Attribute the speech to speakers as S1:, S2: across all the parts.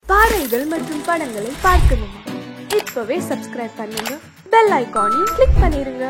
S1: பாடல்கள் மற்றும் படங்களை பார்க்கணுமா? இப்பவே சப்ஸ்கிரைப் பண்ணுங்க, பெல் ஐகானையும் கிளிக் பண்ணிருங்க.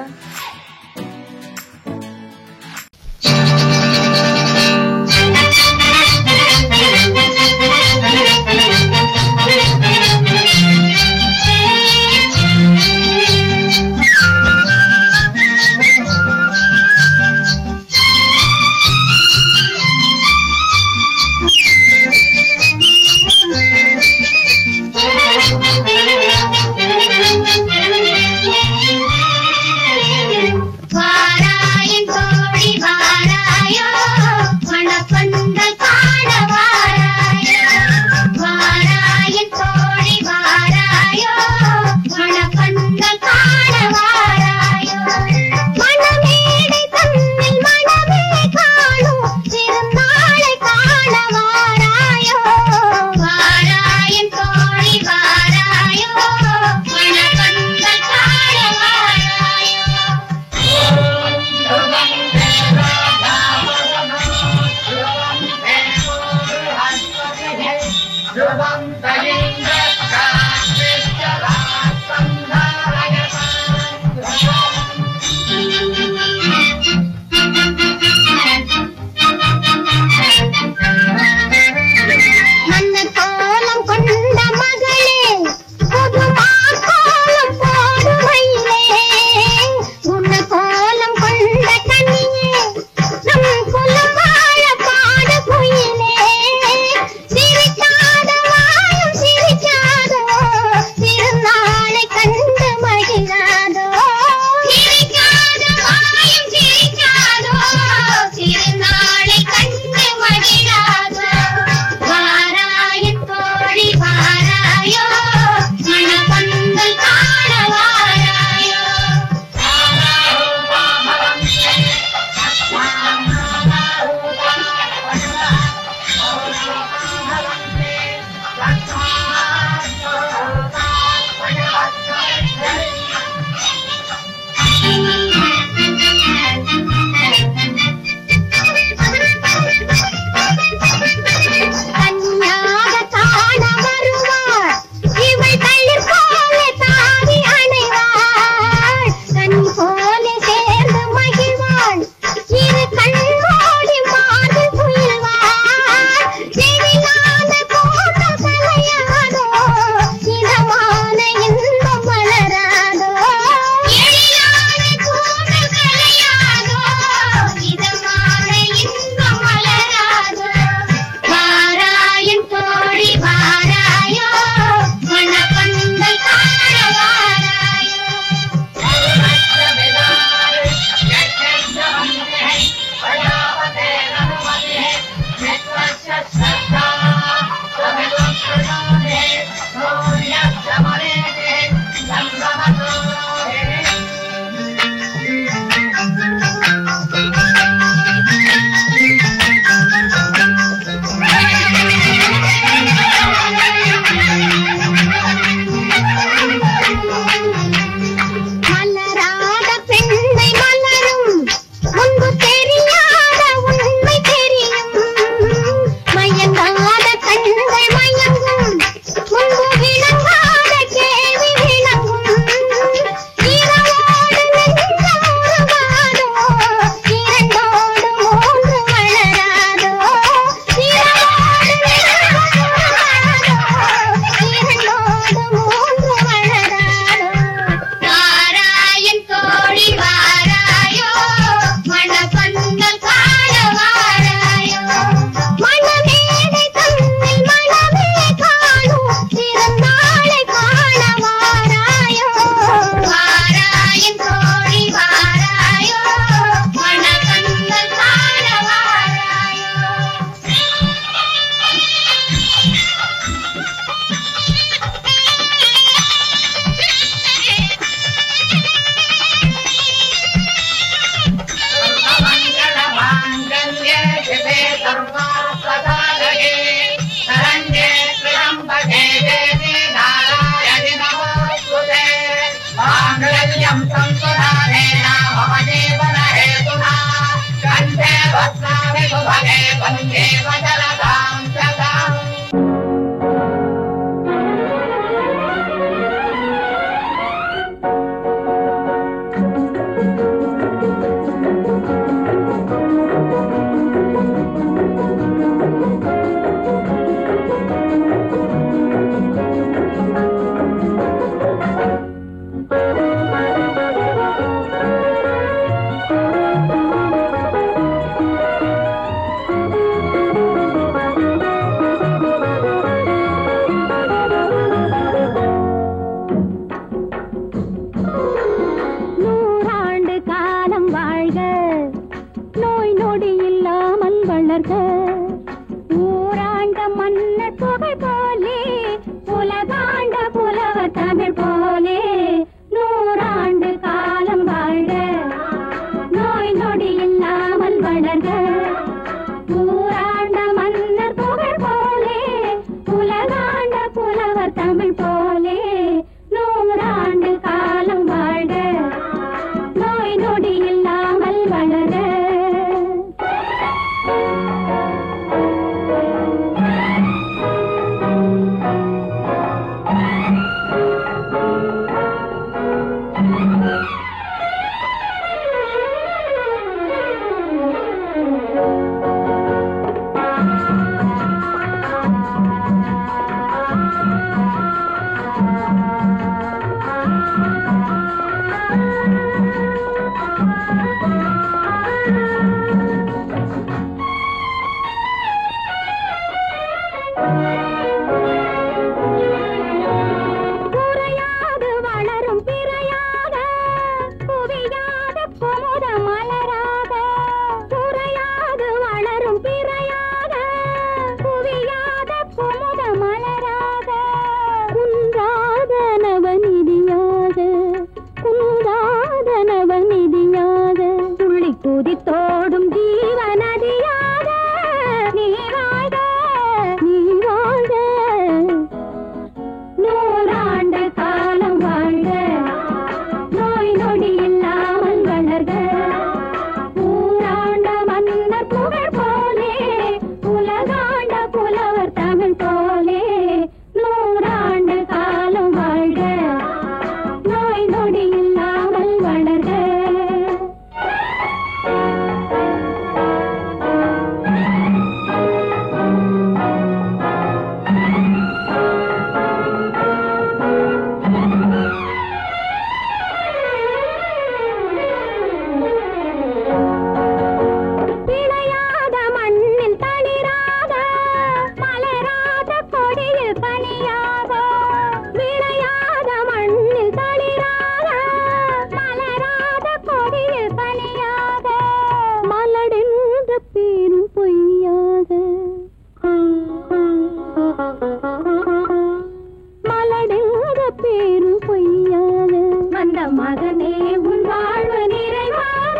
S2: பேரும் பொய்யாக வந்த மகனே உன் வாழ்வு நிறைவாக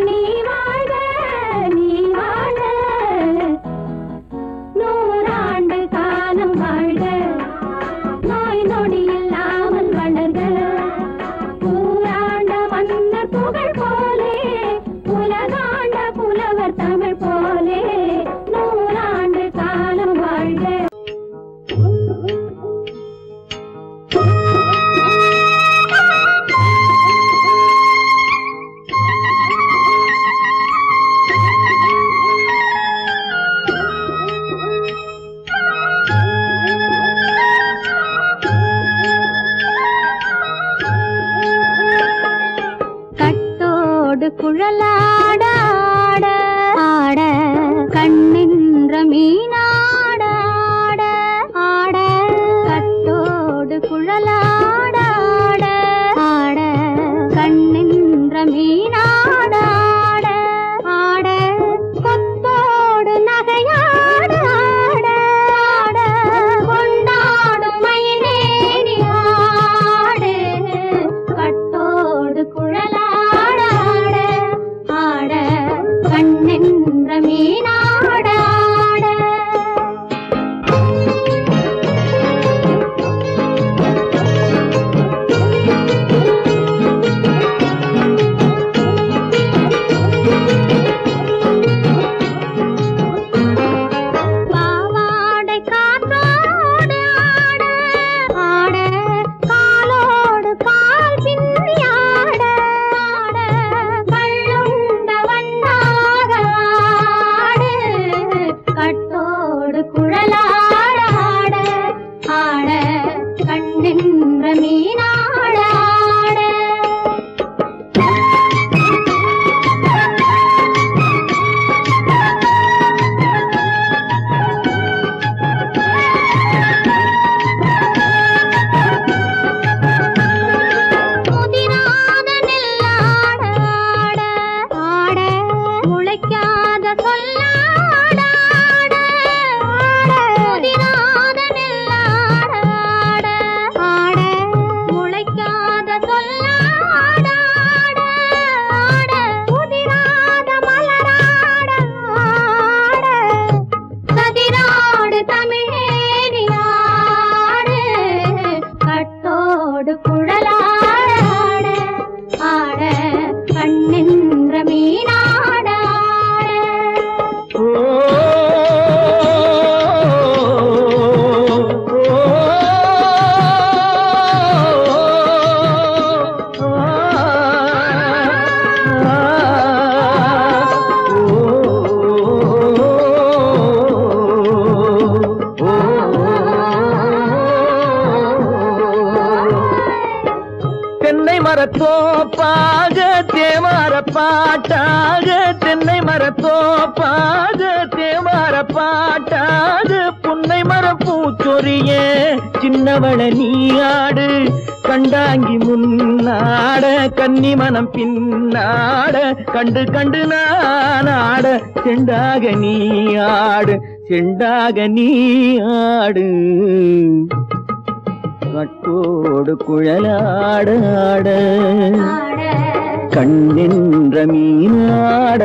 S2: நீ வாழ்க நீ வாழ்க 100 காலம் வாழ்க நோய் நொடி இல்லாமல் வளர்க ஊராண்ட மன்னர் புகழ் போலே உலகாண்ட புலவர் தமிழ் போலே 100 காலம் வாழ்க. குழலாட ஆட கண்ணின்ற மீனாட ஆட கட்டோடு குழலாட ஆட கண்ணின்ற மீனாட ஆட கொத்தோடு நகையாட ஆட கொண்டாடும் மயிலேறி ஆடு கட்டோடு குழலாட கண்ணென்ற மீனாட பாவாடை காத்தோடு ஆட காலோடு கால் பின்னி ஆட கள்ளுண்ட வண்ணாக ஆடு கட்டோடு குழலாட ஆட கண்ணென்ற மீனாட முதிராத நெல்லாட ஆட முளைக்காத சொல்லாட முதிராத நெல்லாட ஆட முளைக்காத சொல்லாட முதிராத மலராட கதிராடு தமிழேறி ஆடு கட்டோடு குழலாட ஆட கண்ணென்ற மீனாட
S3: தென்னை மரத்தோப்பாக தேமார பாட்டாக தென்னை மரத்தோப்பாக தேமார பாட்டாக புன்னை மரம் பூச்சொரிய சின்னவள நீயாடு கண்டாங்கி முன்னாட கன்னி மனம் பின்னாட கண்டு கண்டு நானாட செண்டாக நீயாடு செண்டாக நீயாடு கட்டோடு குழலாட கண்ணின்ற மீனாட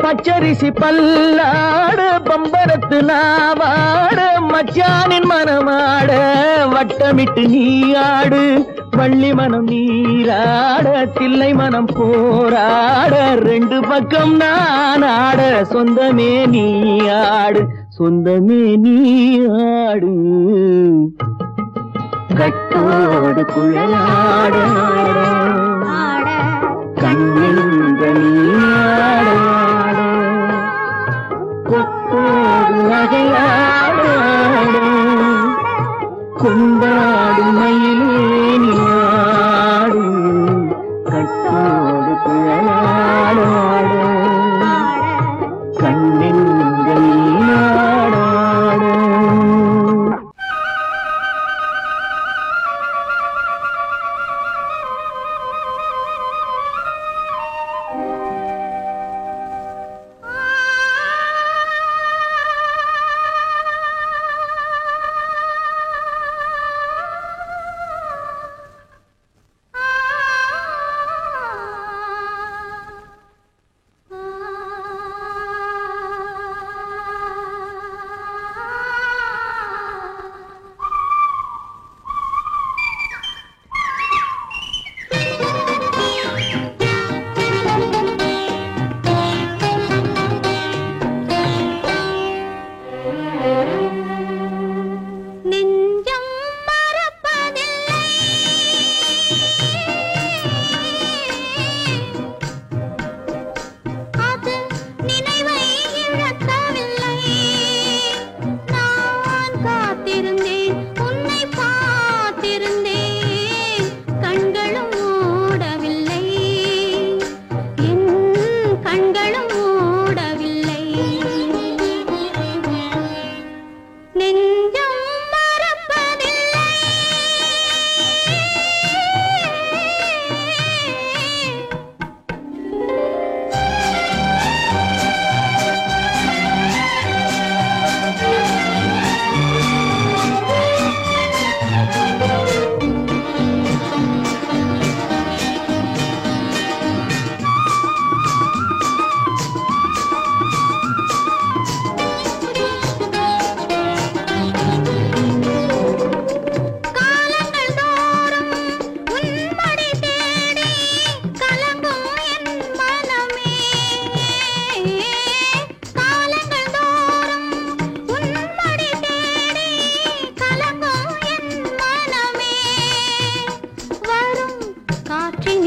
S3: பச்சரிசி பல்லாட பம்பரத்து நாவாட மச்சானின் மனமாட வட்டமிட்டு நீயாடு வள்ளி மனம் நீராட தில்லை மனம் போராட ரெண்டு பக்கம் நான் ஆட சொந்தமே நீயாடு சொந்தமே நீயாடு கட்டோடு குழலாட கண்ணின்ற நீயாட கொத்தோடு நகையாட கொண்டாடு மயிலே நீயாடு கட்டோடு குழலாட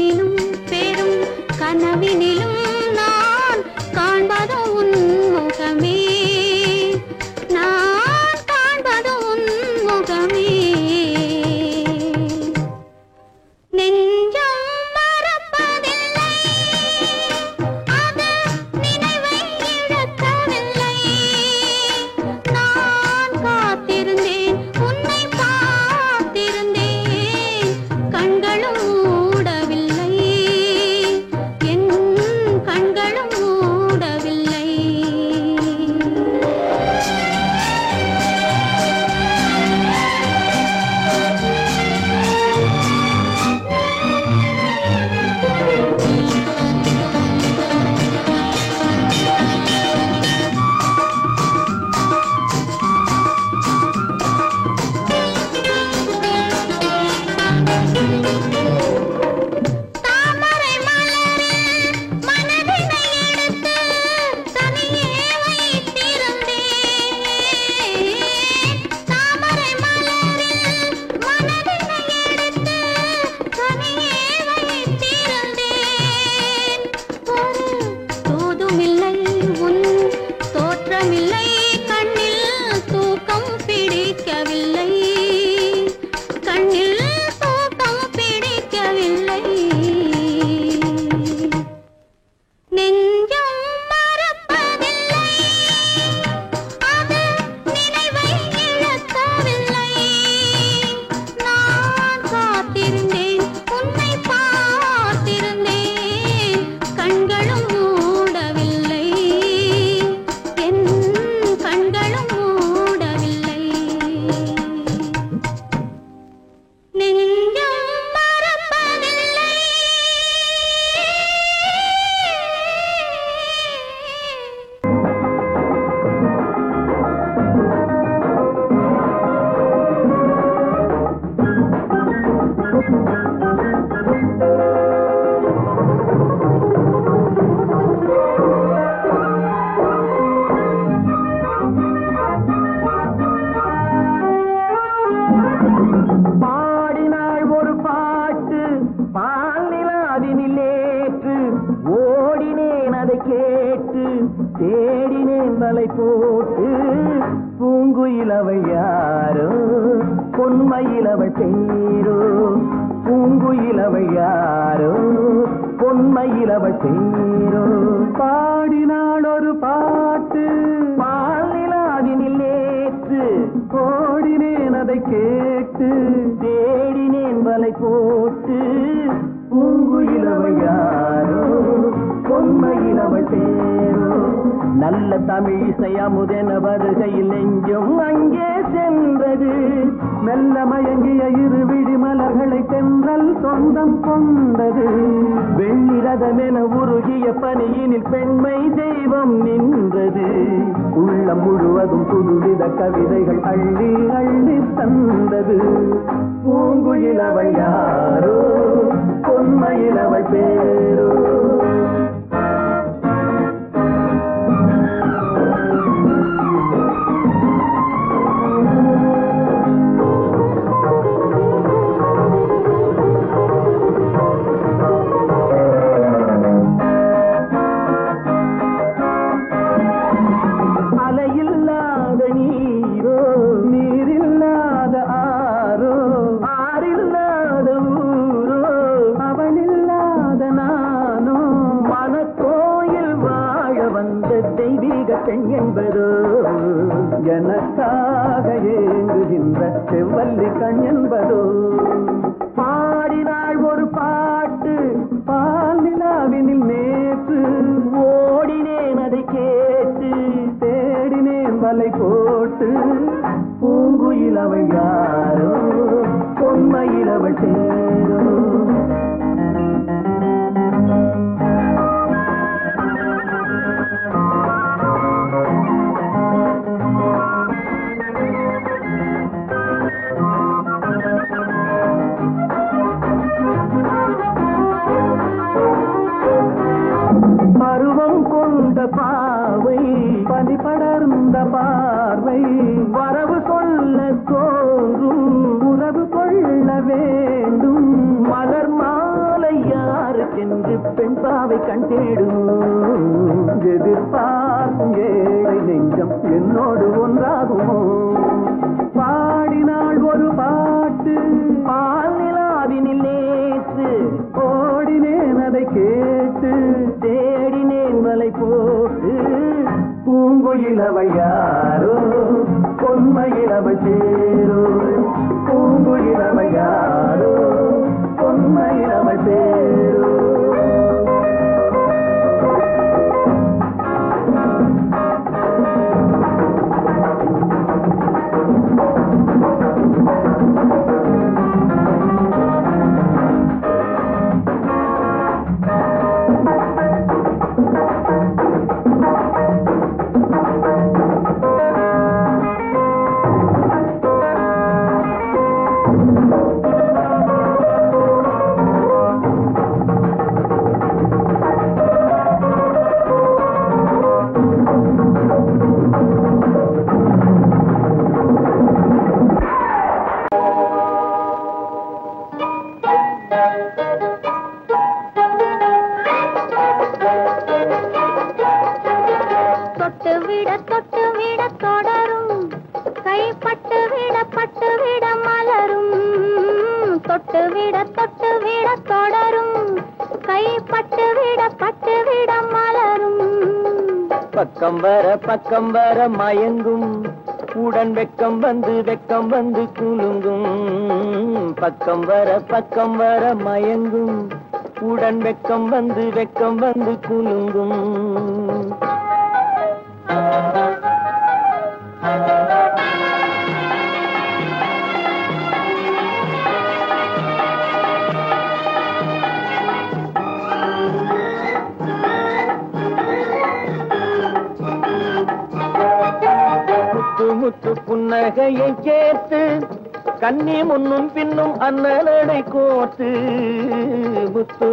S2: நினைவிலும் பெரும் கனவினிலும் நான் காண்பது உன் முகமே, நான் காண்பது உன் முகமே. நெஞ்சம் மறப்பதில்லை, அது நினைவை இழக்கவில்லை. நான் காத்திருந்தேன், உன்னை பார்த்திருந்தேன், கண்களும் மூடவில்லை, என் கண்களும் மூடவில்லை. தாமரை மலரில் மனதினை எடுத்து தனியே வைத்திருந்தேன். தாமரை மலரில் மனதினை எடுத்து தனியே வைத்திருந்தேன். ஒரு தூதுமில்லை, உன் தோற்றமில்லை, கண்ணில் தூக்கம் பிடிக்கவில்லை, கண்ணில் தூக்கம் பிடிக்கவில்லை. நெஞ்சம் மறப்பதில்லை, அது நினைவை இழக்கவில்லை. நான் காத்திருந்தேன், உன்னை பார்த்திருந்தேன், கண்களும் மூடவில்லை, என் கண்களும் மூடவில்லை. நெஞ்சம் மறப்பதில்லை.
S3: பாடினாள் ஒரு பாட்டு பாலிலாவினிலேற்று, ஓடினேன் அதை கேட்டு, தேடினேன் வலை போட்டு. பூங்குயிலவை யாரோ, பொன்மயிலவள் பேரோ, பூங்குயிலவை யாரோ, பொன்மயிலவள் பேரோ. பாடினாள் ஒரு பாட்டு பாலிலாவினிலேற்று, ஓடினேன் அதை கேட்டு, தேடினேன் வலை போட்டு. பூங்குயிலவை யாரோ, பொன்மயிலவள் பேரோ. நல்ல தமிழ் இசை அமுதென வருகையில் நெஞ்சும் அங்கே சென்றது. மெல்ல மயங்கிய இரு விழி மலர்களை தென்றல் சொந்தம் கொண்டது. வெள்ளிரதமென உருகிய பனியினில் பெண்மை தெய்வம் நின்றது. உள்ளம் முழுவதும் புதுவித கவிதைகள் அள்ளி அள்ளி தந்தது. பூங்குயிலவள் யாரோ, பொன்மயிலவள் பேரோ. அலையில்லாத நீரோ, நீரில்லாத ஆரோ, ஆறில்லாத ஊரோ, அவனில்லாத நானோ. மனக்கோயில் வாழ வந்த தெய்வீக பெண் என்பதோ, எனக்காக ஏங்குகின்ற செவ்வல்லி கண் என்பதோ. பாடினாள் ஒரு பாட்டு பால் நிலாவினில் நேற்று, ஓடினேன் அதை கேட்டு, தேடினேன் வலை போட்டு. பூங்குயிலவள் யாரோ, பொன்மயிலவள் பேரோ. பருவம் கொண்ட பாவை, பனி படர்ந்த பார்வை, வரவு சொல்ல தோன்றும், உறவு கொள்ள வேண்டும். மலர் மாலையா யாருக்கென்று பெண் பாவை கண் தேடும் எதிர்பார்க்கும் ஏழை நெஞ்சம் என்னோடு ஒன்றாகுமோ பாடினாள் ஒரு பாட்டு பால் நிலாவினில் நேற்று ஓடினேன் அதை கேட்டு தேடினேன் மலை போட்டு பூங்குயிலவள் யாரோ பொன்மையிலவள் சேரோ பூங்குயிலவள் யாரோ பொன்மையிலவள் சேரோ
S4: பக்கம் வர மயங்கும் உடன் வெக்கம் வந்து குலுங்கும் பக்கம் வர மயங்கும் உடன் வெக்கம் வந்து குலுங்கும் முத்து புன்னகையை சேர்த்து கண்ணி முன்னும் பின்னும் அண்ணலடை கோர்த்து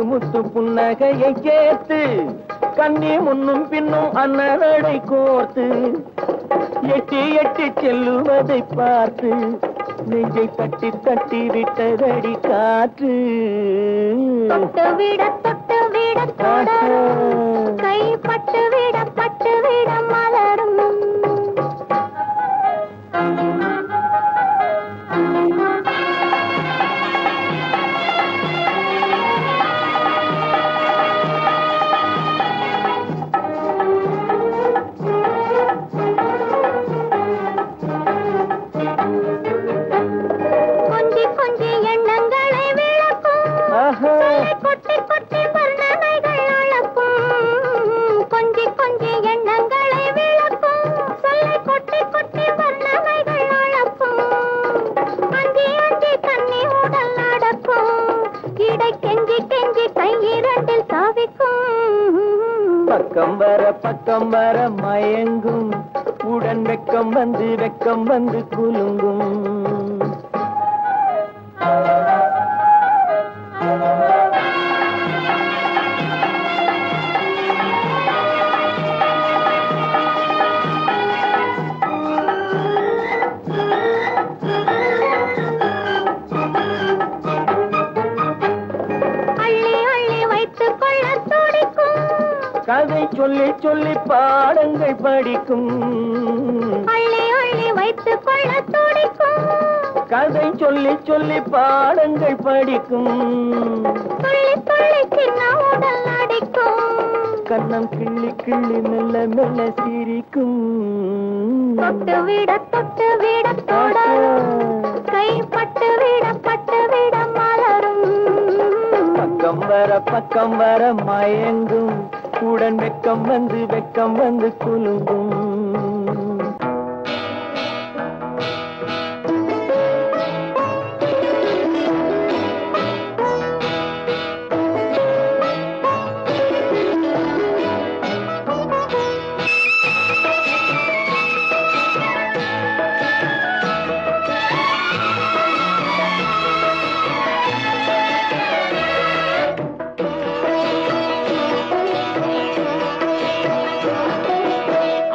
S4: முத்து புன்னகையை சேர்த்து கண்ணி முன்னும் பின்னும் அண்ணலடை கோர்த்து எட்டி செல்லுவதை பார்த்து நெஞ்சை தட்டி விட்டதடி காற்று
S2: தொட்டு விட கை பட்டு விட மலரும் கொஞ்சி எண்ணங்களை விளக்கும் கொட்டி வர்ணனைகள் அளக்கும் கொஞ்சி எண்ணங்களை விளக்கும் சொல்லை கொட்டி வர்ணனைகள் அளக்கும் அஞ்சி கண்ணி உடல் நடக்கும் இடை கெஞ்சி கையிரண்டில் சாவிக்கும்
S4: பக்கம் வர மயங்கும் உடன் வெக்கம் வந்து குலுங்கும் கதை சொல்லி பாடங்கள் படிக்கும்
S2: அள்ளி வைத்துக் கொள்ள துடிக்கும்
S4: கதை சொல்லி பாடங்கள் படிக்கும்
S2: துள்ளி சின்ன உடல் அடிக்கும்
S4: கண்ணம் கிள்ளி மெல்ல சிரிக்கும்
S2: தொட்டு விட தொடரும் கை பட்டு விட மலரும்
S4: பக்கம் வர மயங்கும் உடன் வெக்கம் வந்து குலுங்கும்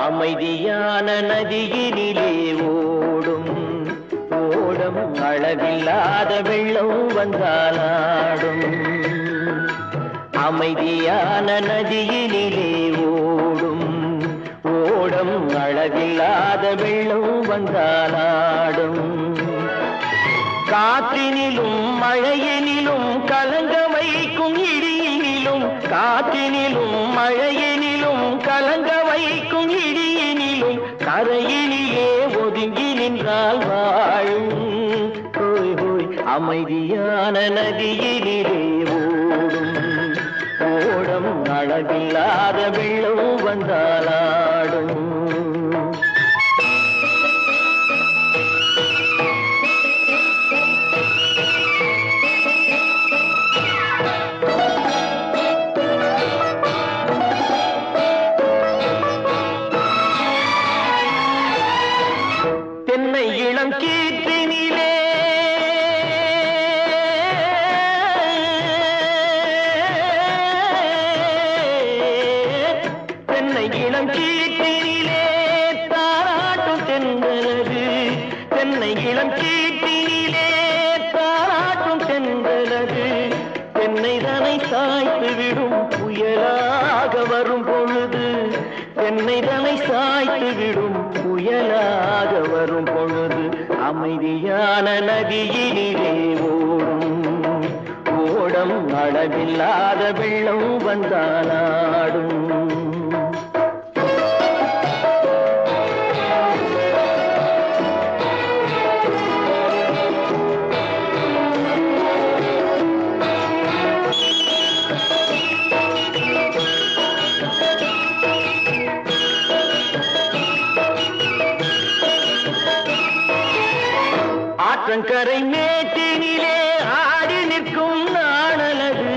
S4: அமைதியான நதியினிலே ஓடும் அளவில்லாத வெள்ளம் வந்தாலாடும் அமைதியான நதியினிலே ஓடும் ஓடம் அளவில்லாத வெள்ளம் வந்தாலாடும் காற்றினிலும் மழையினிலும் கலங்க வைக்கும் இடியினிலும் காற்றினிலும் மழையினிலும் கலங்க வைக்கும் இடியினிலும் கரையினிலே ஒதுங்கி நின்றால் வாழும் ஹோய் ஹோய் அமைதியான நதியினிலே ஓடும் ஓடம் அளவில்லாத வெள்ளம் வந்தாலாடும் தென்னை இளம் கீற்றினிலே தென்னை இளம் கீற்றினிலே தாராட்டும் தென்றலது தென்னை இளம் கீற்றினிலே தாராட்டும் தென்றலது தென்னை தனை சாய்த்து விடும் புயலாக வரும் பொழுது தென்னை தனை சாய்த்து விடும் புயலாக வரும் பொழுது அமைதியான நதியினிலே ஓடும் ஓடம் அளவில்லாத வெள்ளம் வந்தாலாடும் ஆற்றங்கரை மேட்டினிலே ஆடி நிற்கும் நாணலது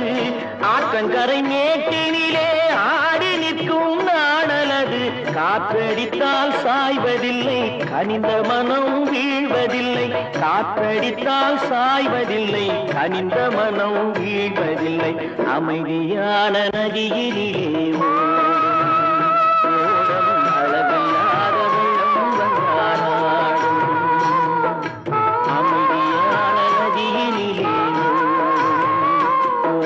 S4: ஆற்றங்கரை மேட்டினிலே ஆடி நிற்கும் நாணலது காற்றடித்தால் சாய்வதில்லை கனிந்த மனம் வீழ்வதில்லை காற்றடித்தால் சாய்வதில்லை கனிந்த மனம் வீழ்வதில்லை அமைதியான நதியினிலே ஓடும் அளவில்லாத வெள்ளம் வந்தாலாடும் அமைதியான நதியினிலே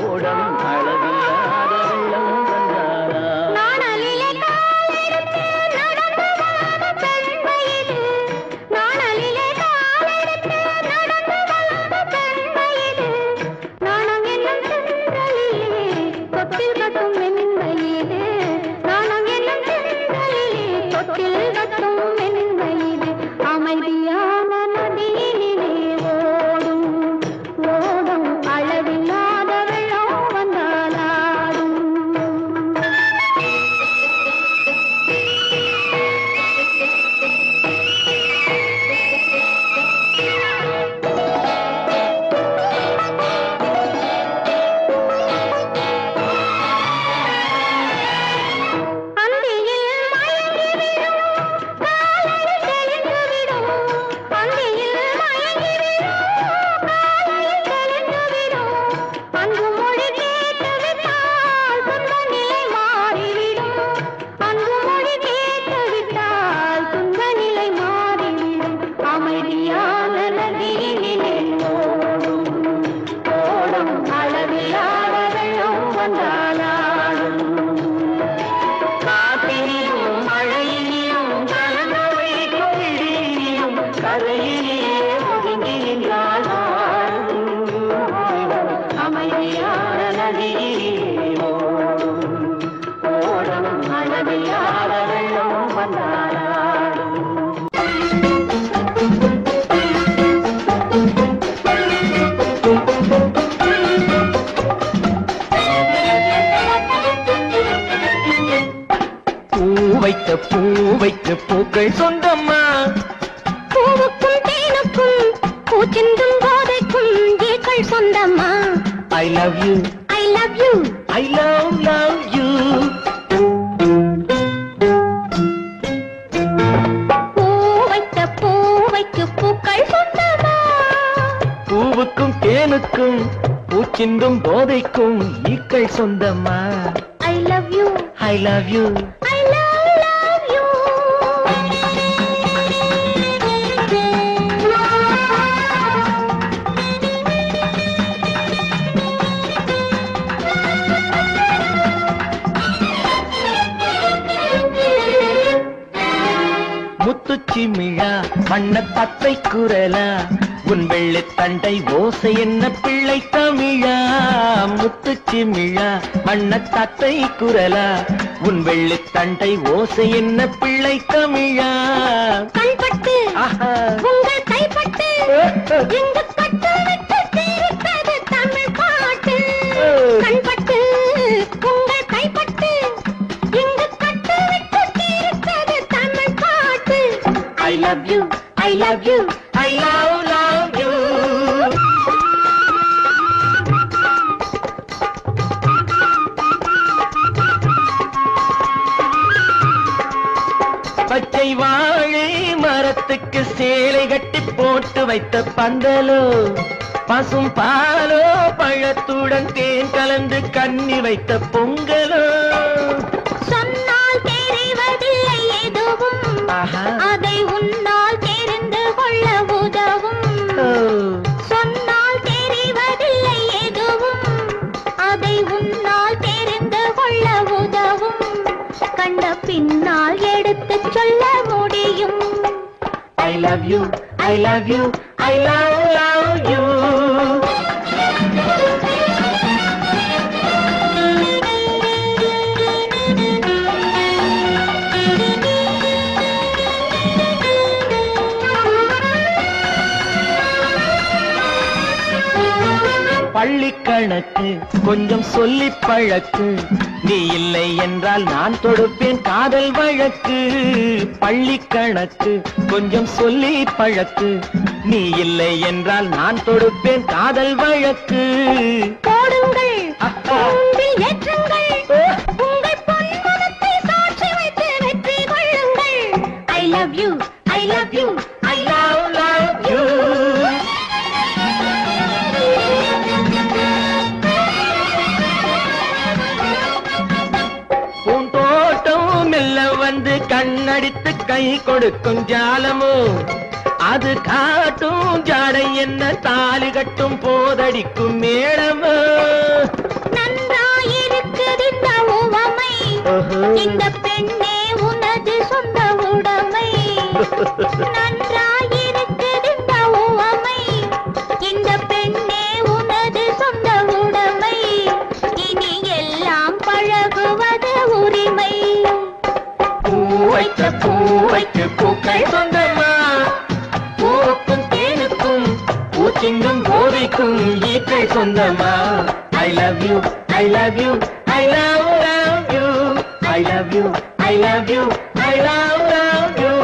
S4: ஓடம் அளவில்லாத வெள்ளம் வந்தாலாடும்
S2: நாணலிலே காலெடுத்து நடந்து வளர்ந்த பெண்மையிது நாணலிலே காலெடுத்து நடந்து வளர்ந்த பெண்மையிது நாணம் என்னும் சென்றலிலே தொட்டில் கட்டும் மென்மையிது நாணம் என்னும் சென்றலிலே தொட்டில் கட்டும் மென்மையிது அமைதியான நதியினிலே ஓடும் ஓடும் அளவில்லாத வெள்ளம் வந்தாலாடும் அந்தியில் மயங்கிவிடும் காலையில் தெளிந்துவிடும் அந்தியில் மயங்கிவிடும் காலையில் தெளிந்துவிடும் அன்பு மொழி கேட்டுவிட்டால் துன்ப நிலை மாறிவிடும் அன்பு மொழி கேட்டுவிட்டால் துன்ப நிலை மாறிவிடும் அமைதியான நதியினிலே ஓடும் ஓடும் அளவில்லாத வெள்ளம் வந்தாலாடும்
S4: காற்றினிலும் மழையினிலும் கலங்க வைக்கும் இடியினிலும் கரையிலே ஒதுங்கி நின்றால் வாழும்
S2: அமைதியான
S4: நதியிலே ஓடும் ஓடம் அளவில்லாத வெள்ளம் வந்தாலாடும் பூ வைத்த பூக்கள் சொந்தம்மா
S2: பூவுக்கும் தேனுக்கும் பூச்சிந்தும் போதைக்கும் ஏக்கள் சொந்தம்மா
S4: I love you
S2: I love you
S4: I love you
S2: பூவைக்கு பூக்கள் சொந்தமா
S4: பூவுக்கும் தேனுக்கும் பூச்சிந்தும் போதைக்கும் ஈக்கள் சொந்தம்மா
S2: I love you
S4: I love you
S2: I love you
S4: சிமிழா வண்ண தத்தை குரலா உன் வெள்ளை தண்டை ஓசை என்ன பிள்ளை தமிழா முத்து சிமிழா வண்ண தத்தை குரலா உன் வெள்ளை தண்டை ஓசை என்ன பிள்ளை தமிழா
S2: கண்பட்டு உங்கள் கைப்பட்டு எங்கு கட்டு விட்டு தீர்த்தது தமிழ் பாட்டு கண்பட்டு உங்கள் கைப்பட்டு எங்கு கட்டு விட்டு தீர்த்தது தமிழ் பாட்டு
S4: I love you, I love you, I love you. பச்சை வாழை மரத்துக்கு சேலை கட்டி போட்டு வைத்த பந்தலோ பசும் பாலோ பழத்துடன் தேன் கலந்து கண்ணி வைத்த பொங்கலோ
S2: சொன்னால் தெரிவதில்லை எதுவும் அதை உன்னால் தெரிந்து கொள்ள உதவும் சொன்னால் தெரிவதில்லை எதுவும் அதை உன்னால் தெரிந்து கொள்ள உதவும் கண்ட பின்னால் எடுத்து சொல்ல முடியும்
S4: I love you, I love you, I love you. பள்ளி கணக்கு கொஞ்சம் சொல்லி பழக்கு நீ இல்லை என்றால் நான் தொடுப்பேன் காதல் வழக்கு பள்ளி கணக்கு கொஞ்சம் சொல்லி பழக்கு நீ இல்லை என்றால் நான் தொடுப்பேன் காதல் வழக்கு
S2: போடுங்கள் அம்பில் ஏற்றுங்கள் உங்கள் பொன்மனத்தை சாட்சி வைத்து வெற்றி கொள்ளுங்கள் I love you, I love you,
S4: I love you. பூந்தோட்டம் மெல்ல வந்து கண்ணடித்து கை கொடுக்கும் ஜாலமோ அது காட்டும் ஜாடை என்ன தாலி கட்டும் போதடிக்கும் மேளமோ
S2: நன்றாயிருக்குது இந்த உவமை இந்த பெண்ணே உனது சொந்த உடைமை நன்றாயிருக்குது இந்த உவமை இந்த பெண்ணே உனது சொந்த உடைமை இனி எல்லாம் பழகுவது உரிமை
S4: பூவைக்கு பூக்கள் சொந்தமா பூவுக்கும் தேனுக்கும் பூச்சிங்கும் போதைக்கும் ஈக்கள் சொந்தமா I love you, I love you, I love you, I love you, I love you, I love you.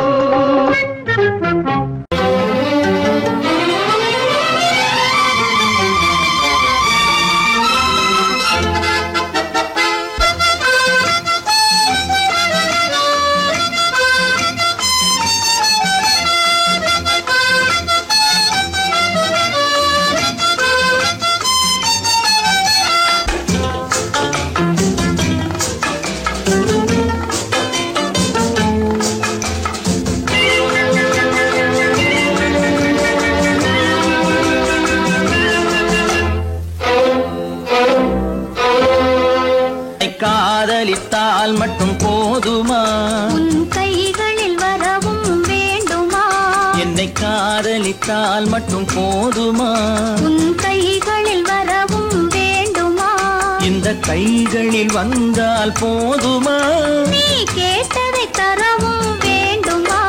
S4: காதலித்தால் மட்டும் போதுமா
S2: உன் கைகளில் வரவும் வேண்டுமா
S4: என்னை காதலித்தால் மட்டும் போதுமா
S2: உன் கைகளில் வரவும் வேண்டுமா
S4: இந்த கைகளில் வந்தால் போதுமா
S2: நீ கேட்டதை தரவும் வேண்டுமா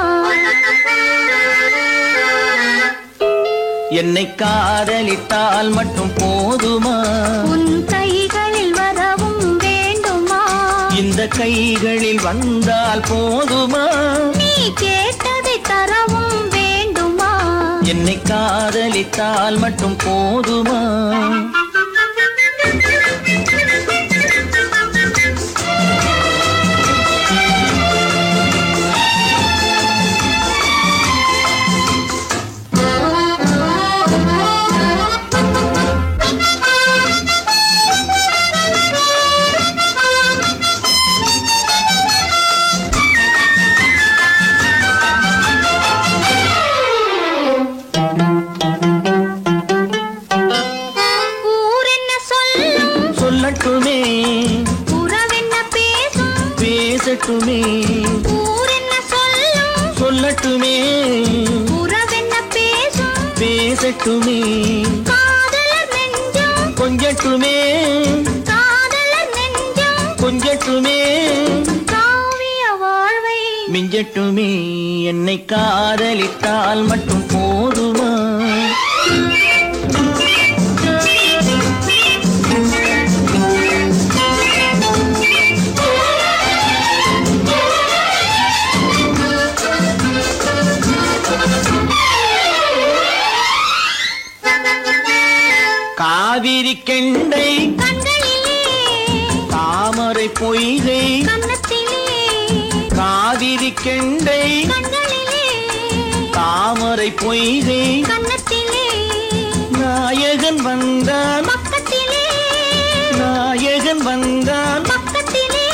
S4: என்னை காதலித்தால் மட்டும் போதுமா
S2: உன் கைகளில் வரவும் வேண்டுமா
S4: இந்த கைகளில் வந்தால் போதுமா
S2: நீ கேட்டதை தரவும் வேண்டுமா
S4: என்னை காதலித்தால் மட்டும் போதுமா சொல்லட்டுமே
S2: உறவென்ன பேசும்
S4: பேசட்டுமே
S2: ஊரென்ன சொல்லும்
S4: சொல்லட்டுமே
S2: உறவென்ன பேசும்
S4: பேசட்டுமே
S2: காதலர் நெஞ்சம்
S4: கொஞ்சட்டுமே
S2: காதலர் நெஞ்சம்
S4: கொஞ்சட்டுமே
S2: காவிய வாழ்வை
S4: மிஞ்சட்டுமே என்னை காதலித்தால் மட்டும் போதுமா காவிரி கெண்டை
S2: கண்களிலே
S4: தாமரை பொய்கை
S2: கன்னத்திலே
S4: காவிரி கெண்டை
S2: கண்களிலே
S4: தாமரை பொய்கை
S2: கன்னத்திலே
S4: நாயகன் வந்தான்
S2: பக்கத்திலே
S4: நாயகன் வந்தான்
S2: பக்கத்திலே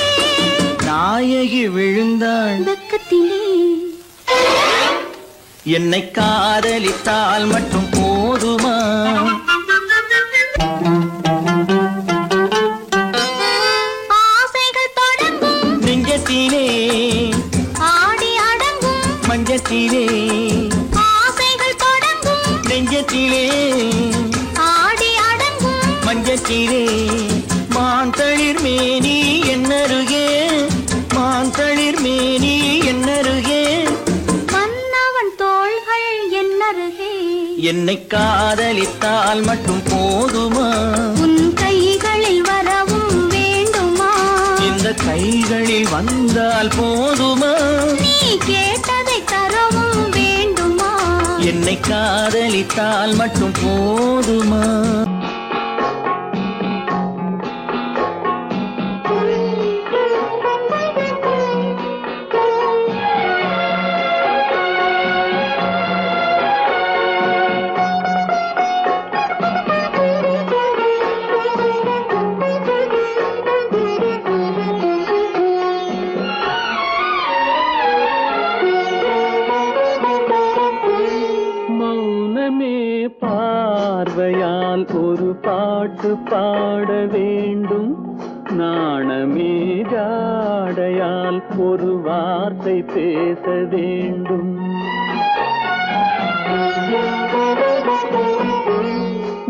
S4: நாயகி விழுந்தாள்
S2: பக்கத்திலே
S4: என்னை காதலித்தால் மட்டும் போதுமா
S2: ஆசைகள் தொடங்கும்
S4: நெஞ்சத்திலே
S2: ஆடி அடங்கும்
S4: மஞ்சத்திலே
S2: ஆசைகள் தொடங்கும்
S4: நெஞ்சத்திலே
S2: ஆடி அடங்கும்
S4: மஞ்சத்திலே மாந்தளிர் மேனி என்னருகே மாந்தளிர் மேனி என்னருகே
S2: மன்னவன் தோள்கள் என்னருகே
S4: என்னை காதலித்தால் மட்டும் போதுமா
S2: உன் கைகளில் வரவும் வேண்டுமா
S4: இந்த கைகளில் வந்தால் போதுமா
S2: நீ கேட்டதை தரவும் வேண்டுமா
S4: என்னை காதலித்தால் மட்டும் போதுமா மௌனமே பார்வையால் ஒரு பாட்டு பாட வேண்டும் நாணமே ஜாடையால் ஒரு வார்த்தை பேச வேண்டும்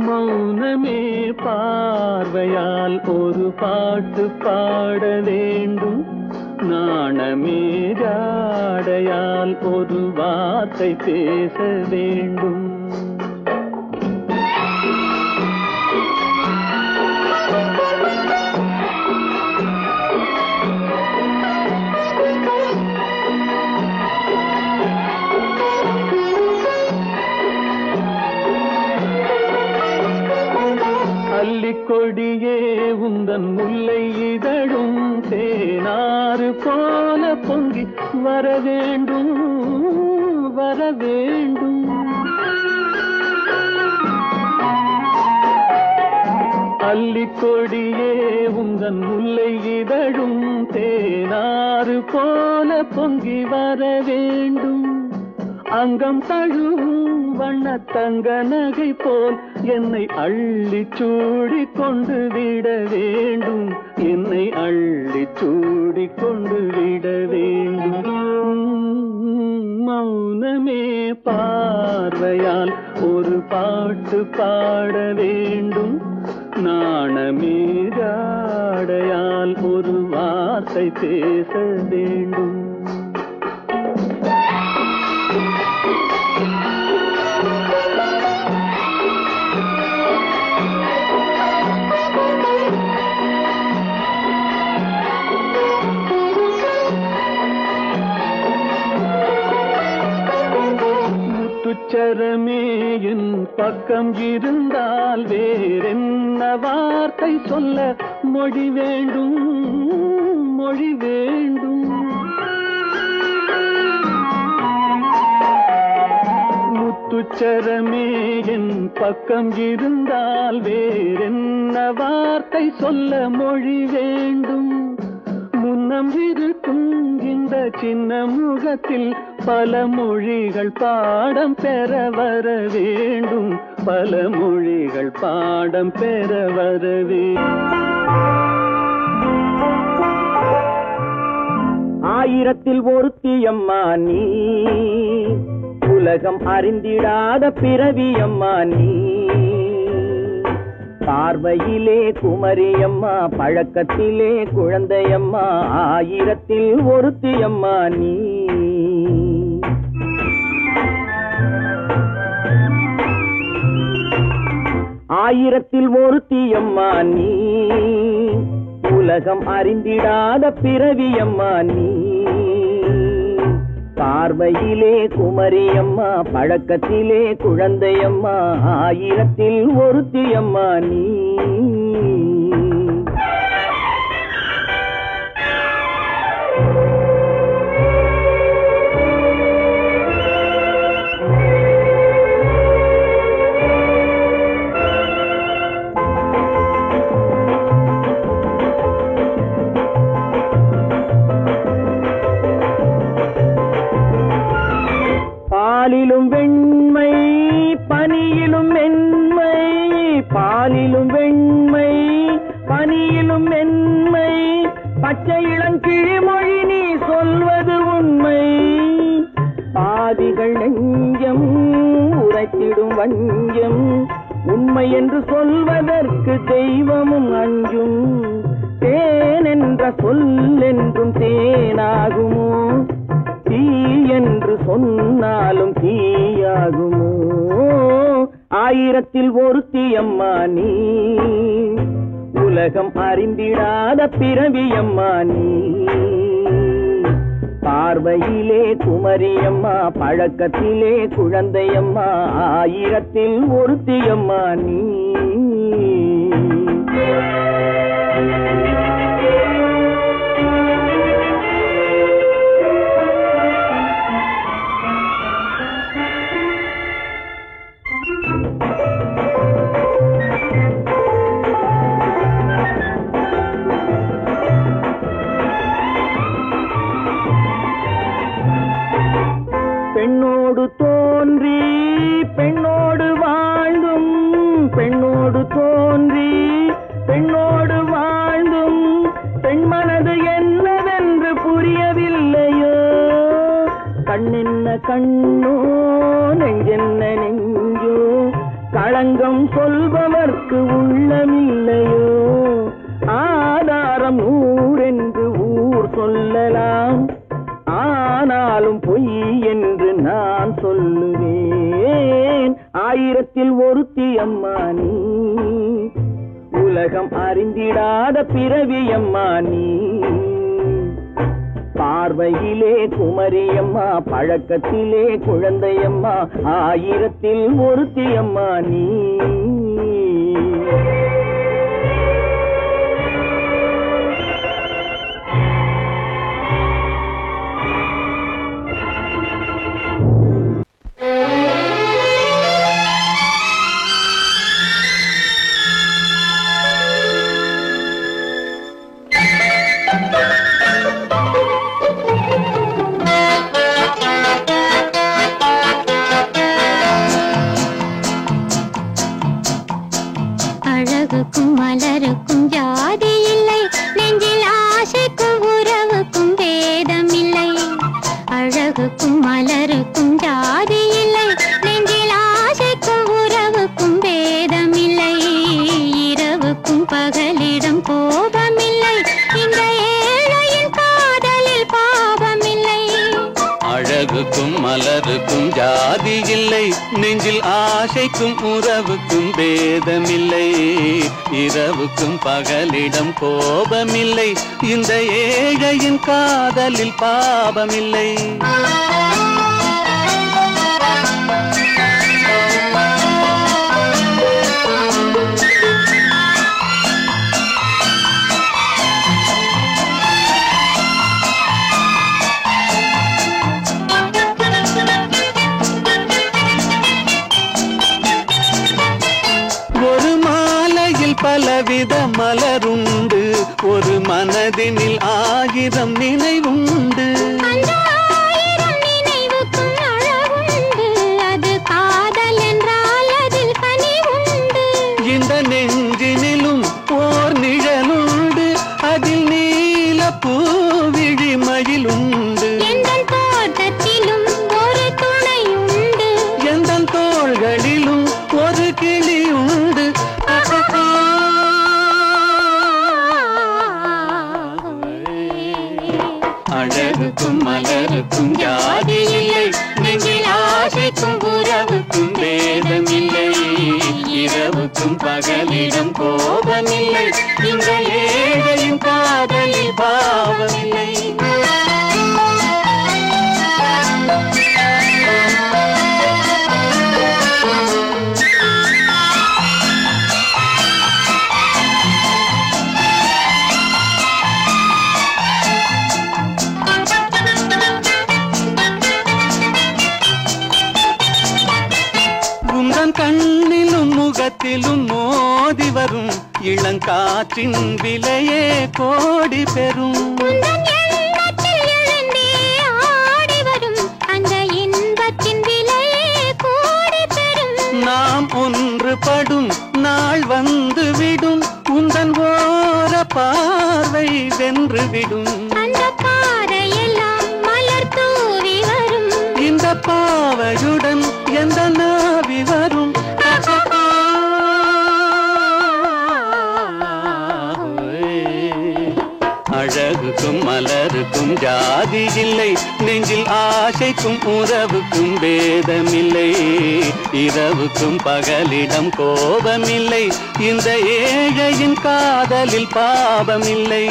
S4: மௌனமே பார்வையால் ஒரு பாட்டு பாட வேண்டும் நாணமே ஜாடையால் ஒரு வார்த்தை பேச வேண்டும் அல்லிக்கொடியே உந்தன் முல்லை இதழும் தேனாறு போல பொங்கி வர வேண்டும் வர வேண்டும் அல்லிக்கொடியே உந்தன் முல்லை இதழும் தேனாறு போல பொங்கி வர வேண்டும் அங்கம் தழுவும் வண்ண தங்க நகை போல் என்னை அள்ளி சூடி கொண்டு விட வேண்டும் என்னை அள்ளி சூடி கொண்டு விட வேண்டும் மௌனமே பார்வையால் ஒரு பாட்டு பாட வேண்டும் நாணமே ஜாடையால் ஒரு வார்த்தை பேச வேண்டும் முத்துச்சரமே என் பக்கம் இருந்தால் வேறென்ன வார்த்தை சொல்ல மொழி வேண்டும் மொழி வேண்டும் முத்துச்சரமே என் பக்கம் இருந்தால் வேறென்ன வார்த்தை சொல்ல மொழி வேண்டும் முன்னம் இருக்கும் இந்த சின்ன முகத்தில் பல மொழிகள் பாடம் பெற வர வேண்டும் பல மொழிகள் பாடம் பெற வர வேண்டும்
S3: ஆயிரத்தில் ஒருத்தியம்மா நீ, உலகம் அறிந்திடாத பிறவியம்மா நீ. பார்வையிலே குமரியம்மா, பழக்கத்திலே குழந்தையம்மா, ஆயிரத்தில் ஒருத்தியம்மா நீ. ஆயிரத்தில் ஒருத்தியம்மா நீ, உலகம் அறிந்திடாத பிறவியம்மா நீ. பார்வையிலே குமரியம்மா, பழக்கத்திலே குழந்தையம்மா, ஆயிரத்தில் ஒருத்தியம்மா நீ. பாலிலும் வெண்மை பனியிலும் மென்மை, பாலிலும் வெண்மை பனியிலும் மென்மை, பச்சை இளங்கிழிமொழி நீ சொல்வது உண்மை. பாதிகள் நெஞ்சம் உரைத்திடும் வஞ்சம், உண்மை என்று சொல்வதற்கு தெய்வமும் அஞ்சும். தேன் என்ற சொல் என்றும் தேனாகுமோ, தீ என்று சொன்னாலும் தீயாகுமோ. ஆயிரத்தில் ஒருத்தியம்மா நீ, உலகம் அறிந்திடாத பிறவியம்மா நீ. பார்வையிலே குமரியம்மா, பழக்கத்திலே குழந்தையம்மா, ஆயிரத்தில் ஒருத்தியம்மா நீ. பெண்ணோடு தோன்றி பெண்ணோடு வாழ்ந்தும், பெண்ணோடு தோன்றி பெண்ணோடு வாழ்ந்தும், பெண் மனது என்னவென்று புரியவில்லையோ. கண்ணென்ன கண்ணோ, நெஞ்சென்ன நெஞ்சோ, களங்கம் சொல்பவர்க்கு உள்ளமில்லையோ. ஆதாரம் ஊரென்று ஊர் சொல்லலாம், ஆனாலும் பொய் என்று நான் சொல்லுவேன். ஆயிரத்தில் ஒருத்தியம்மா நீ, உலகம் அறிந்திடாத பிறவியம்மா நீ. பார்வையிலே குமரியம்மா, பழக்கத்திலே குழந்தையம்மா, ஆயிரத்தில் ஒருத்தியம்மா நீ.
S2: அழகுக்கும் மலருக்கும் ஜாதி இல்லை, நெஞ்சில் ஆசைக்கும் உறவுக்கும் பேதமில்லை. அழகுக்கும் மலருக்கும் ஜாதி இல்லை, நெஞ்சில் ஆசைக்கும் உறவுக்கும் பேதமில்லை. இரவுக்கும் பகலிடம் கோபமில்லை, இந்த ஏழையின் காதலில் பாவமில்லை.
S5: அழகுக்கும் மலருக்கும் ஜாதி இல்லை, நெஞ்சில் ஆசைக்கும் உறவுக்கும் பேதமில்லை. இரவுக்கும் பகலிடம் கோபமில்லை, இந்த ஏழையின் காதலில் பாவமில்லை. பலவித மலருண்டு, ஒரு மனதினில் ஆயிரம் நினைவுண்டு. இந்த நெஞ்சினிலும் ஓர் நிழலுண்டு, அதில் நீல பூவிழி மயிலுண்டு. அழகுக்கும் மலருக்கும் ஜாதி இல்லை, நெஞ்சில் ஆசைக்கும் உறவுக்கும் பேதம் இல்லை. இரவுக்கும் பகலிடம் கோபமில்லை, இந்த ஏழையின் காதலில் பாவமில்லை. கண்ணிலும் முகத்திலும் மோதி வரும் இளங்காற்றின் விலையே கோடி பெறும். நாம் ஒன்றுபடும் நாள் வந்து விடும், உந்தன் ஓர பார்வை வென்றுவிடும். இந்த பாவையுடன் எந்த நாவி வரும். அழகுக்கும் மலருக்கும் ஜாதி இல்லை, நெஞ்சில் ஆசைக்கும் உறவுக்கும் பேதமில்லை. இரவுக்கும் பகலிடம் கோபமில்லை, இந்த ஏழையின் காதலில் பாவமில்லை.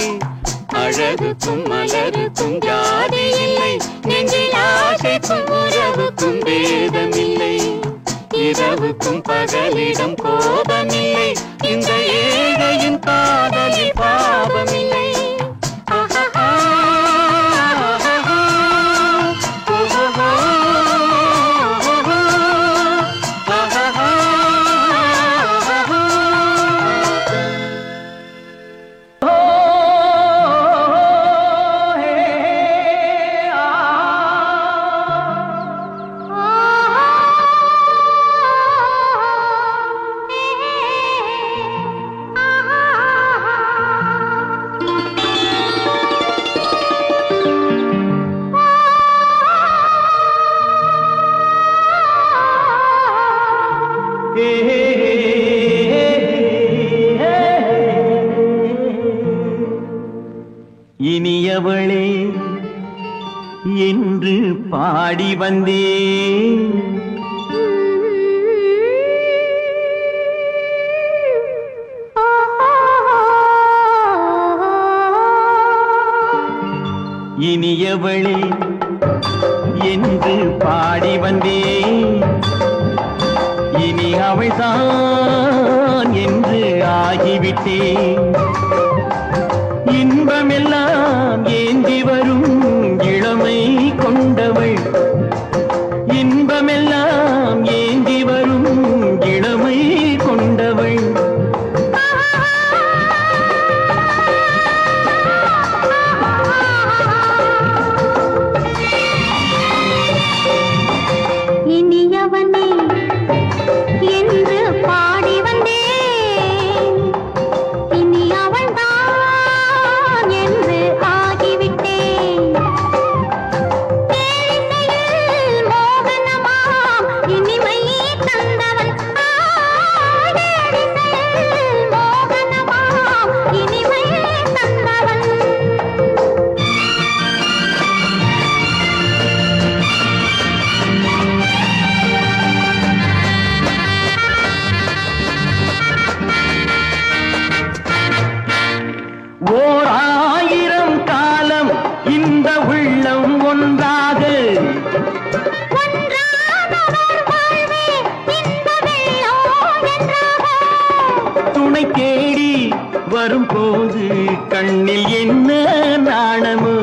S5: அழகுக்கும் மலருக்கும் ஜாதி இல்லை, நெஞ்சில் ஆசைக்கும் உறவுக்கும் பேதமில்லை. இரவுக்கும் பகலிடம் கோபமில்லை, இந்த ஏழையின் காதலில் பாவமில்லை.
S3: இனியவளே என்று பாடி வந்தேன், இனியவளே என்று பாடி வந்தேன். இனி அவள்தான் என்று ஆகிவிட்டேன். இன்பமெல்லாம் ஏந்தி வரும் இளமை கொண்டவள், இன்பமெல்லாம் ஏந்தி வரும் இளமை கொண்டவள்.
S2: இனியவனே என்று பாடி வந்தேன், இனி அவள்தான் என்று ஆகிவிட்டேன். தேனிசையில் மோகனமாம் இனிமை தந்தவன், தேனிசையில் மோகனமாம் இனிமை தந்தவன்.
S3: ஓர் ஆயிரம் காலம் இந்த உள்ளம் ஒன்றாக, துணை தேடி வரும்போது கண்ணில் என்ன நாணமோ.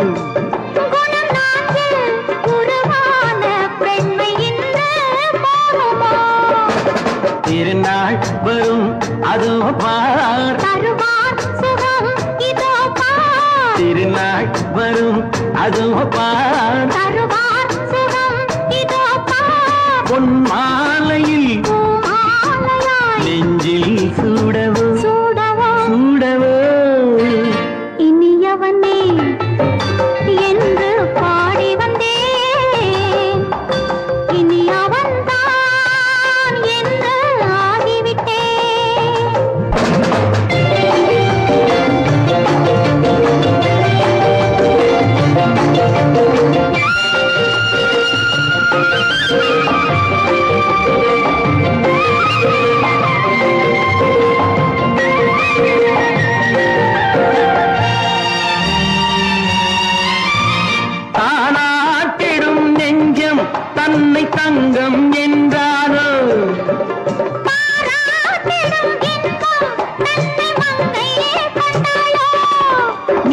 S3: திருநாள் வரும் அதோ பார், திருநாள் வரும் அதோ பார். பொன் மாலையில் நெஞ்சில் சூடவோ சூடவோ.
S2: இனியவனே என்று பாடி வந்தேன், இனி அவன்தான் என்று ஆகிவிட்டேன்.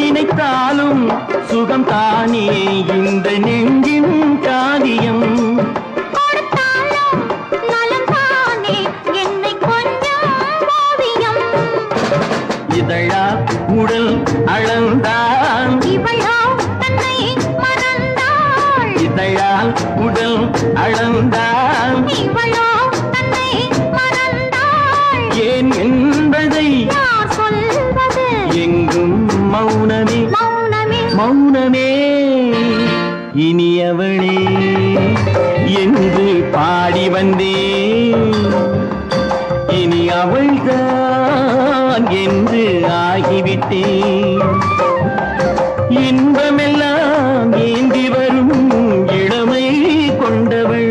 S3: நினைத்தாலும் சுகம் தானே இந்த நெஞ்சின் காரியம். இதழா உடல் அளந்தான்
S2: இவளால் தன்னை மறந்தாள்.
S3: இதழால் உடல் அளந்தான்
S2: இவளால் தன்னை மறந்தாள்.
S3: ஏன் என்பதை
S2: யார் சொல்வது?
S3: எங்கும் மௌனமே
S2: மௌனமே
S3: மௌனமே. இனியவளே என்று பாடி வந்தேன், இனி அவள்தான் என்று ஆகிவிட்டேன். இன்பமெல்லாம் ஏந்தி வரும் இளமை கொண்டவள்.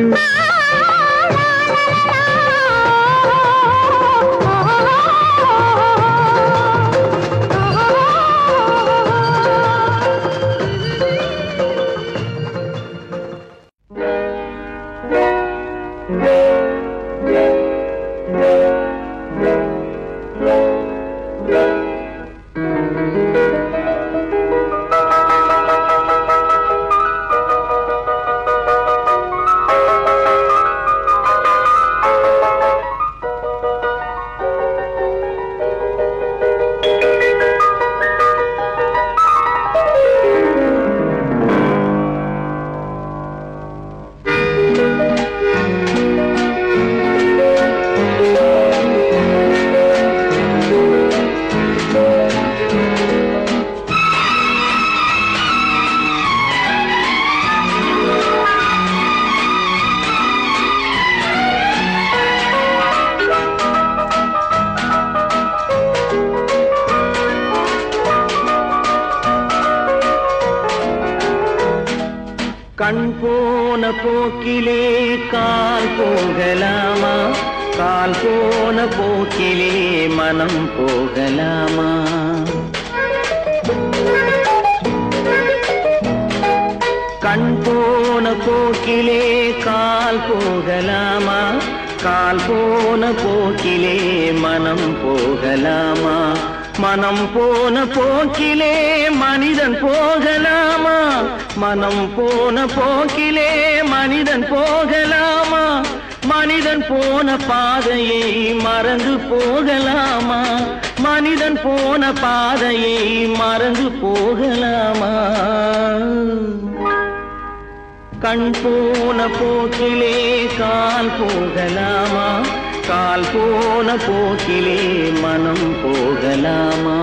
S3: கண் போன போக்கிலே கால் போகலாமா, கால் போன போக்கிலே மனம் போகலாமா. கண் போன போக்கிலே கால் போகலாமா, கால் போன போக்கிலே மனம் போகலாமா. மனம் போன போக்கிலே மனிதன் போகலாமா, மனம் போன போக்கிலே மனிதன் போகலாமா. மனிதன் போன பாதையை மறந்து போகலாமா, மனிதன் போன பாதையை மறந்து போகலாமா. கண் போன போக்கிலே கால் போகலாமா, கால் போன போக்கிலே மனம் போகலாமா.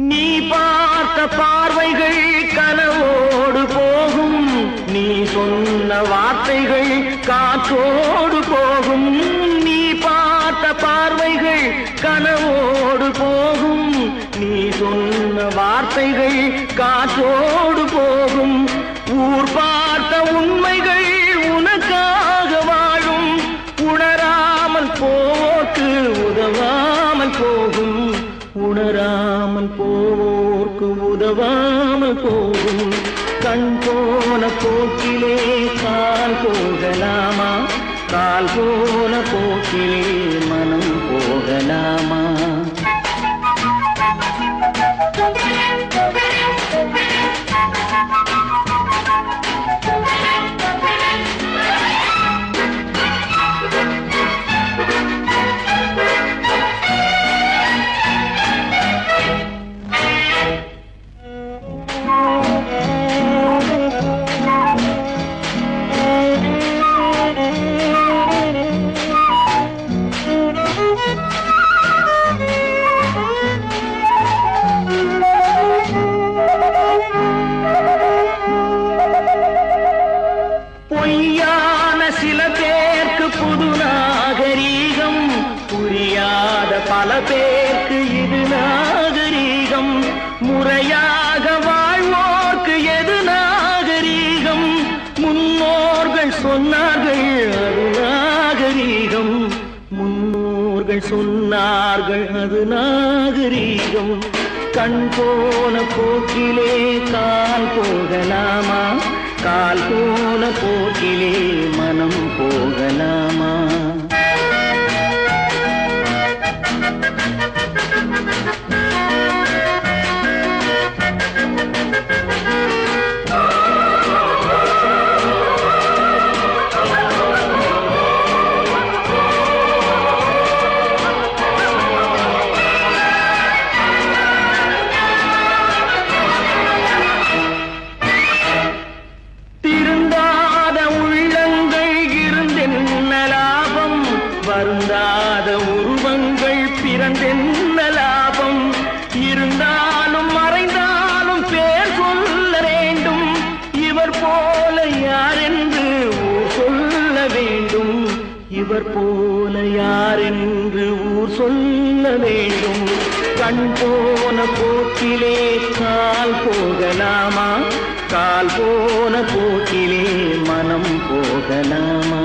S3: நீ பார்த்த பார்வைகள் கனவோடு போகும், நீ சொன்ன வார்த்தைகள் காற்றோடு போகும். நீ பார்த்த பார்வைகள் கனவோடு போகும், நீ சொன்ன வார்த்தைகள் காற்றோடு போகும். ஊர் பார்த்த உண்மைகள் உனக்காக வாழும், உணராமல் போக்கு உதவாமல் போகும், உணராமல் போவோர்க்கு உதவாமல் போகும். கண் போன போக்கிலே கால் போகலாமா, கால் போன போக்கிலே மனம் போகலாமா. பொய்யான சில பேருக்கு புது நாகரீகம், புரியாத பல பேருக்கு இது நாகரீகம். முறையாக வாழ்வோர்க்கு எது நாகரீகம்? முன்னோர்கள் சொன்னார்கள் உருவங்கள் அது நாகரீகம். முன்னோர்கள் சொன்னார்கள் அது நாகரீகம். கண் போன போக்கிலே கால் போகலாமா? கால் போன போக்கிலே மனம் போகலாமா? வருந்தாத உருவங்கள் பிறந்தென்ன லாபம்? இருந்தாலும் மறைந்தாலும் பேர் சொல்ல வேண்டும். இவர் போல யாரென்று ஊர் சொல்ல வேண்டும். இவர் போல யாரென்று ஊர் சொல்ல வேண்டும். கண் போன போக்கிலே கால் போகலாமா? கால் போன போக்கிலே மனம் போகலாமா?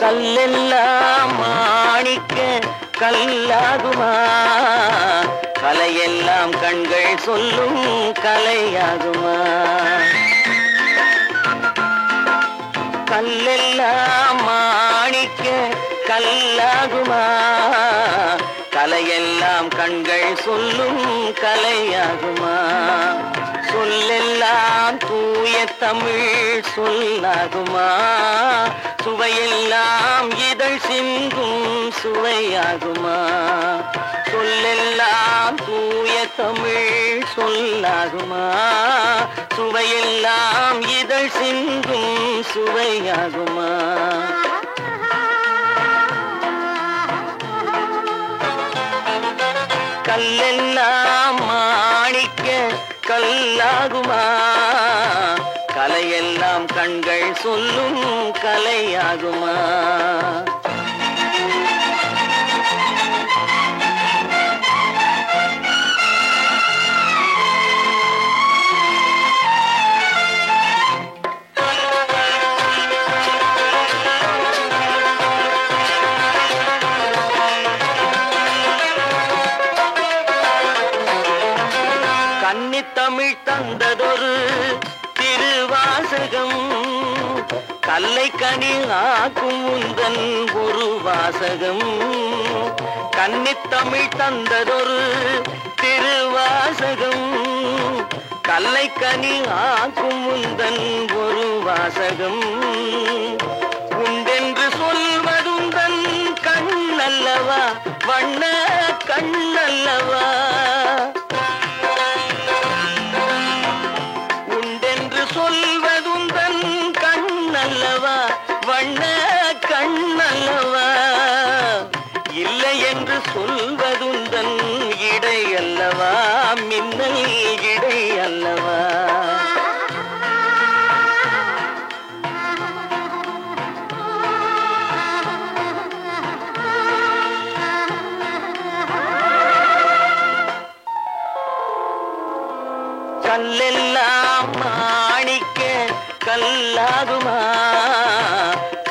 S3: கல்லெல்லாம் மாணிக்க கல்லாகுமா? கலையெல்லாம் கண்கள் சொல்லும் கலையாகுமா? கல்லெல்லாம் மாணிக்க கல்லாகுமா? கலையெல்லாம் கண்கள் சொல்லும் கலையாகுமா? சொல்லெல்லாம் தூய தமிழ் சொல்லாகுமா? சுவையெல்லாம் இதழ் சிந்தும் சுவையாகுமா? சொல்லெல்லாம் தூய தமிழ் சொல்லாகுமா? சுவையெல்லாம் இதழ் சிந்தும் சுவையாகுமா? கல்லெல்லாம் மாணிக்க கல்லாகுமா? கலையெல்லாம் கண்கள் சொல்லும் கலையாகுமா? கன்னித்தமிழ் தந்ததொரு திருவாசகம், கல்லை கனி ஆக்கும் உந்தன் ஒரு வாசகம். கன்னித்தமிழ் தந்ததொரு திருவாசகம், கல்லை கனி ஆக்கும் உந்தன் ஒரு வாசகம். உண்டென்று சொல்வதுந்தன் கண்ணல்லவா? வண்ண கண்ணல்லவா? சொல்வதுந்தன் கண்ணல்லவா? வண்ண கண்ணல்லவா? இல்லை என்று சொல்வதுந்தன் இடை அல்லவா? மின்னல் இடை அல்லவா? கல்லெல்லாம் மாணிக்க கல்லாகுமா?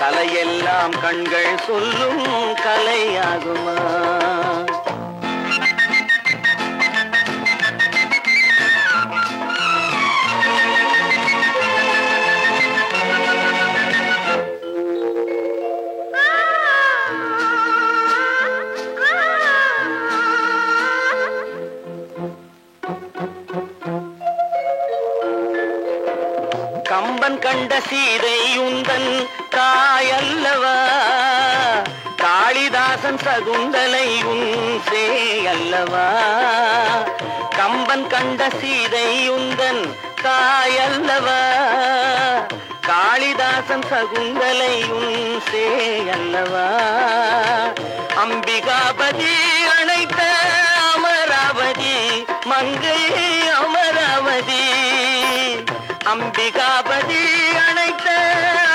S3: கலையெல்லாம் கண்கள் சொல்லும் கலையாகுமா? கம்பன் கண்ட சீதை உந்தன் தாயல்லவா, காளிதாசன் சகுந்தலை உன் சேயல்லவா. கம்பன் கண்ட சீதை உந்தன் தாயல்லவா, காளிதாசன் சகுந்தலை உன் சேயல்லவா. அம்பிகாபதி அணைத்த அமராவதி மங்கை அமராவதி, அம்பிகாபதி அணைத்த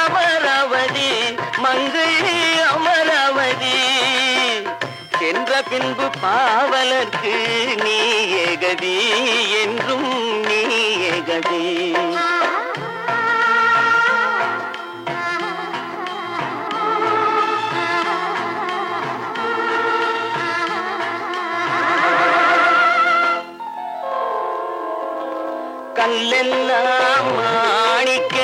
S3: அமராவதி மங்கை அமராவதி. சென்ற பின்பு பாவலர்க்கு நீ ஏகதி, என்றும் நீ ஏகதி. கல்லெல்லாம் மாணிக்க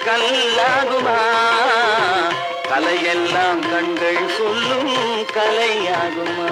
S3: கல்லாகுமா, கலையெல்லாம் கண்கள் சொல்லும் கலையாகுமா.